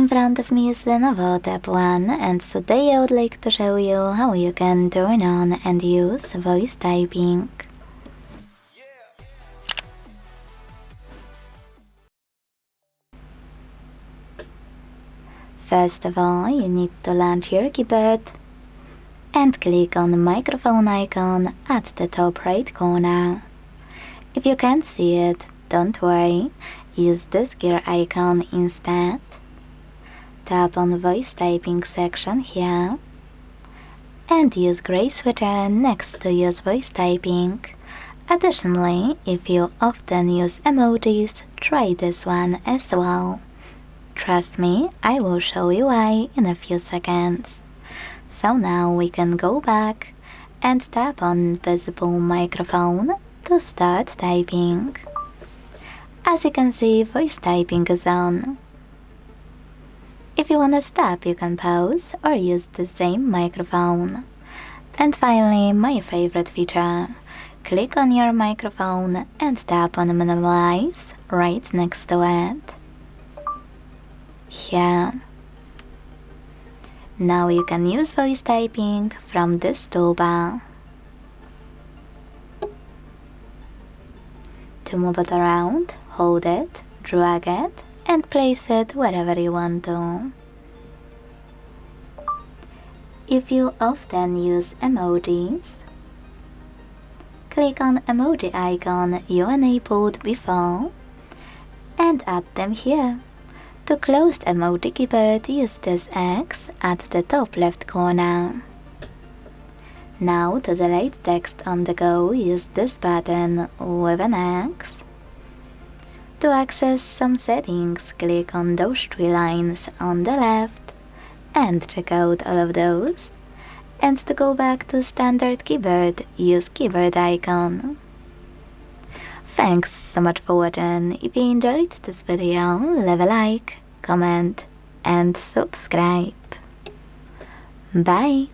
In front of me is LENOVO Tab One, and today I would like to show you how you can turn on and use voice typing. First of all, you need to launch your keyboard and click on the microphone icon at the top right corner. If you can't see it, don't worry, use this gear icon instead. Tap on the voice typing section here and use gray switcher next to use voice typing. Additionally, if you often use emojis, try this one as well. Trust me, I will show you why in a few seconds. So now we can go back and tap on visible microphone to start typing. As you can see, voice typing is on. If you want to stop, you can pause or use the same microphone. And finally, my favorite feature. Click on your microphone and tap on minimize right next to it. Here. Now you can use voice typing from this toolbar. To move it around, hold it, drag it, and place it wherever you want to. If you often use emojis, click on emoji icon you enabled before and add them here. To close the emoji keyboard, use this X at the top left corner. Now to delete text on the go, use this button with an X. To access some settings, click on those three lines on the left and check out all of those. And to go back to standard keyboard, use keyboard icon. Thanks so much for watching. If you enjoyed this video, leave a like, comment and subscribe. Bye!